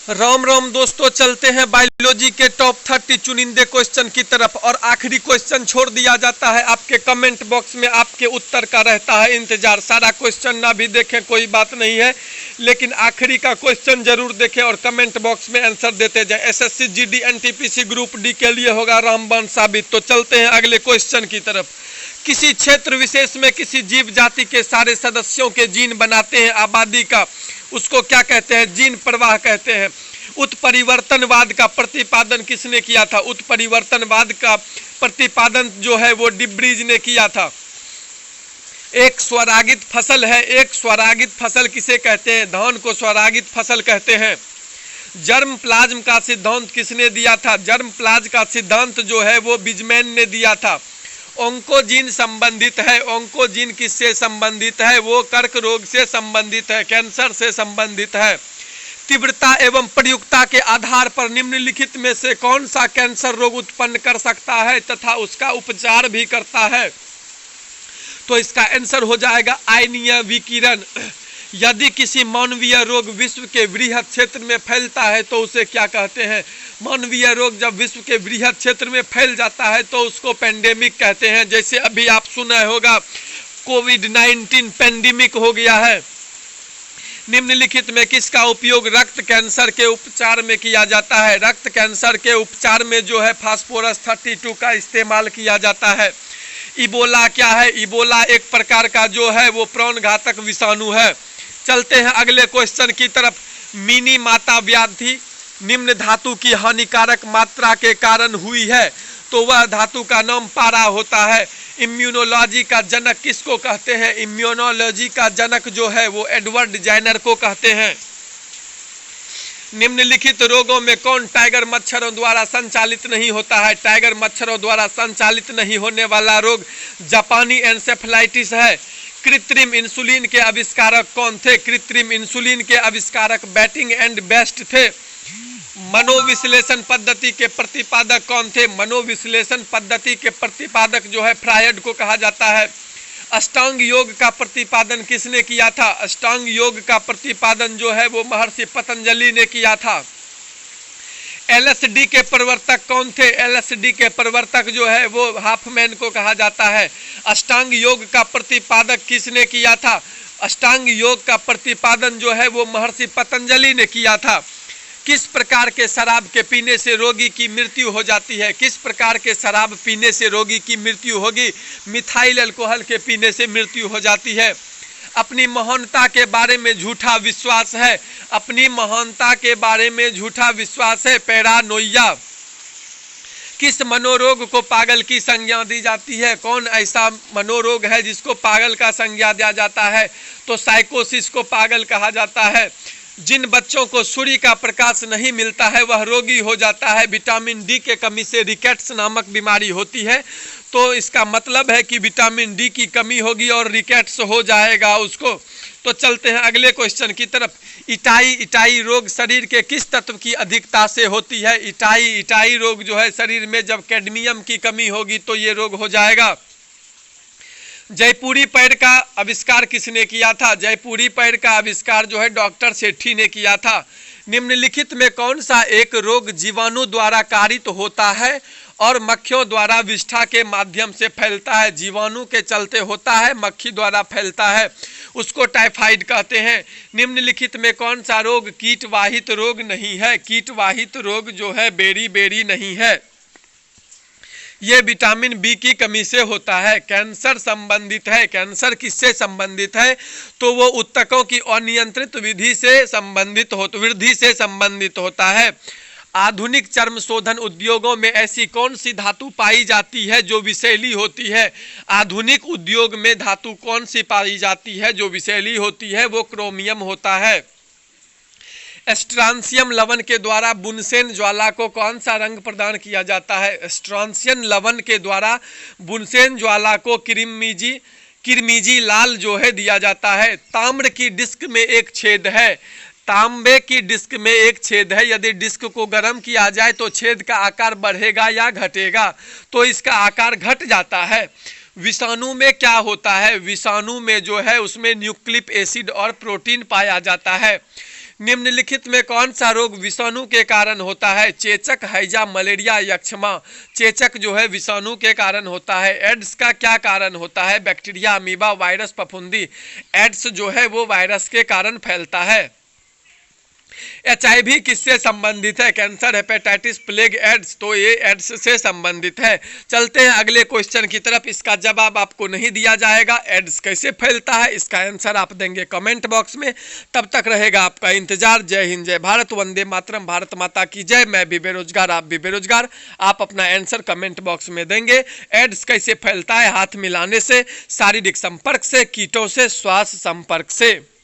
राम राम दोस्तों, चलते हैं बायोलॉजी के टॉप 30 चुनिंदे क्वेश्चन की तरफ। और आखिरी क्वेश्चन छोड़ दिया जाता है आपके कमेंट बॉक्स में, आपके उत्तर का रहता है इंतजार। सारा क्वेश्चन ना भी देखें कोई बात नहीं है, लेकिन आखिरी का क्वेश्चन जरूर देखें और कमेंट बॉक्स में आंसर देते जाए। SSC GD NTPC group D के लिए होगा रामबाण साबित। तो चलते हैं अगले क्वेश्चन की तरफ। किसी क्षेत्र विशेष में किसी जीव जाति के सारे सदस्यों के जीन बनाते हैं आबादी का, उसको क्या कहते हैं? जीन प्रवाह कहते हैं। उत्परिवर्तनवाद का प्रतिपादन किसने किया था? उत्परिवर्तनवाद का प्रतिपादन जो है वो डिब्रीज ने किया था। एक स्वरागित फसल है। एक स्वरागित फसल किसे कहते हैं? धान को स्वरागित फसल कहते हैं। जर्म प्लाज्म का सिद्धांत किसने दिया था? जर्म प्लाज्म का सिद्धांत जो है वो बिजमैन ने दिया था। ओंकोजीन संबंधित है। ओंकोजीन किससे संबंधित है? वो कर्क रोग से संबंधित है, कैंसर से संबंधित है। तीव्रता एवं प्रयुक्ता के आधार पर निम्नलिखित में से कौन सा कैंसर रोग उत्पन्न कर सकता है तथा उसका उपचार भी करता है? तो इसका आंसर हो जाएगा आयनीय विकिरण। यदि किसी मानवीय रोग विश्व के वृहद क्षेत्र में फैलता है तो उसे क्या कहते हैं? मानवीय रोग जब विश्व के वृहद क्षेत्र में फैल जाता है तो उसको पेंडेमिक कहते हैं। जैसे अभी आप सुना होगा कोविड-19 पेंडेमिक हो गया है। निम्नलिखित में किसका उपयोग रक्त कैंसर के उपचार में किया जाता है? रक्त कैंसर के उपचार में जो है फास्फोरस 32 का इस्तेमाल किया जाता है। इबोला क्या है? इबोला एक प्रकार का जो है वो प्राणघातक विषाणु है। चलते हैं अगले क्वेश्चन की तरफ। मिनी माता व्याधि निम्न धातु की हानिकारक मात्रा के कारण हुई है, तो वह धातु का नाम पारा होता है। इम्यूनोलॉजी का जनक किसको कहते हैं? इम्यूनोलॉजी का जनक जो है वो एडवर्ड जाइनर को कहते हैं। निम्नलिखित रोगों में कौन टाइगर मच्छरों द्वारा संचालित नहीं होता है? टाइगर मच्छरों द्वारा संचालित नहीं होने वाला रोग जापानी एन्सेफेलाइटिस है। कृत्रिम इंसुलिन के आविष्कारक कौन थे? कृत्रिम इंसुलिन के आविष्कारक बैटिंग एंड बेस्ट थे। मनोविश्लेषण पद्धति के प्रतिपादक कौन थे? मनोविश्लेषण पद्धति के प्रतिपादक जो है फ्रायड को कहा जाता है। अष्टांग योग का प्रतिपादन किसने किया था? अष्टांग योग का प्रतिपादन जो है वो महर्षि पतंजलि ने किया था। एलएसडी के प्रवर्तक कौन थे? एलएसडी के प्रवर्तक जो है वो हाफमैन को कहा जाता है। अष्टांग योग का प्रतिपादक किसने किया था? अष्टांग योग का प्रतिपादन जो है वो महर्षि पतंजलि ने किया था। किस प्रकार के शराब के पीने से रोगी की मृत्यु हो जाती है? किस प्रकार के शराब पीने से रोगी की मृत्यु होगी? मिथाइल अल्कोहल के पीने से मृत्यु हो जाती है। अपनी महानता के बारे में झूठा विश्वास है। अपनी महानता के बारे में झूठा विश्वास है पैरानोइया। किस मनोरोग को पागल की संज्ञा दी जाती है? कौन ऐसा मनोरोग है जिसको पागल का संज्ञा दिया जाता है? तो साइकोसिस को पागल कहा जाता है। जिन बच्चों को सूर्य का प्रकाश नहीं मिलता है वह रोगी हो जाता है। विटामिन डी के कमी से रिकेट्स नामक बीमारी होती है। तो इसका मतलब है कि विटामिन डी की कमी होगी और रिकेट्स हो जाएगा उसको। तो चलते हैं अगले क्वेश्चन की तरफ। इटाई रोग शरीर के किस तत्व की अधिकता से होती है? इटाई रोग जो है शरीर में जब कैडमियम की कमी होगी तो ये रोग हो जाएगा। जयपुरी पैर का आविष्कार किसने किया था? जयपुरी पैर का आविष्कार जो है डॉक्टर सेठी ने किया था। निम्नलिखित में कौन सा एक रोग जीवाणु द्वारा कारित होता है और मक्खियों द्वारा विष्ठा के माध्यम से फैलता है? जीवाणु के चलते होता है, मक्खी द्वारा फैलता है, उसको टाइफाइड कहते हैं। निम्नलिखित में कौन सा रोग कीटवाहित रोग नहीं है? कीटवाहित रोग जो है बेरी नहीं है। ये विटामिन बी की कमी से होता है। कैंसर संबंधित है। कैंसर किससे संबंधित है? तो वो उत्तकों की अनियंत्रित वृद्धि से संबंधित होता है। आधुनिक चर्म शोधन उद्योगों में ऐसी कौन सी धातु पाई जाती है जो विषैली होती है? आधुनिक उद्योग में धातु कौन सी पाई जाती है जो विषैली होती है? वो क्रोमियम होता है। स्ट्रांसियम लवण के द्वारा बुनसेन ज्वाला को कौन सा रंग प्रदान किया जाता है? स्ट्रांसियम लवण के द्वारा बुनसेन ज्वाला को किरमिजी लाल जो है दिया जाता है। ताम्र की डिस्क में एक छेद है। तांबे की डिस्क में एक छेद है। यदि डिस्क को गर्म किया जाए तो छेद का आकार बढ़ेगा या घटेगा? तो इसका आकार घट जाता है। विषाणु में क्या होता है? विषाणु में जो है उसमें न्यूक्लिक एसिड और प्रोटीन पाया जाता है। निम्नलिखित में कौन सा रोग विषाणु के कारण होता है? चेचक, हैजा, मलेरिया, यक्ष्मा। चेचक जो है विषाणु के कारण होता है। एड्स का क्या कारण होता है? बैक्टीरिया, अमीबा, वायरस, फफूंदी। एड्स जो है वो वायरस के कारण फैलता है। HIV किससे संबंधित है? Cancer, hepatitis, plague, AIDS. तो ये एड्स से संबंधित है। चलते हैं अगले क्वेश्चन की तरफ। इसका जवाब आपको नहीं दिया जाएगा। एड्स कैसे फैलता है, इसका आंसर आप देंगे कमेंट बॉक्स में। तब तक रहेगा आपका इंतजार। जय हिंद, जय भारत, वंदे मातरम, भारत माता की जय। मैं भी बेरोजगार, आप भी बेरोजगार। आप अपना आंसर कमेंट बॉक्स में देंगे। एड्स कैसे फैलता है? हाथ मिलाने से, शारीरिक संपर्क से, कीटों से, श्वास संपर्क से।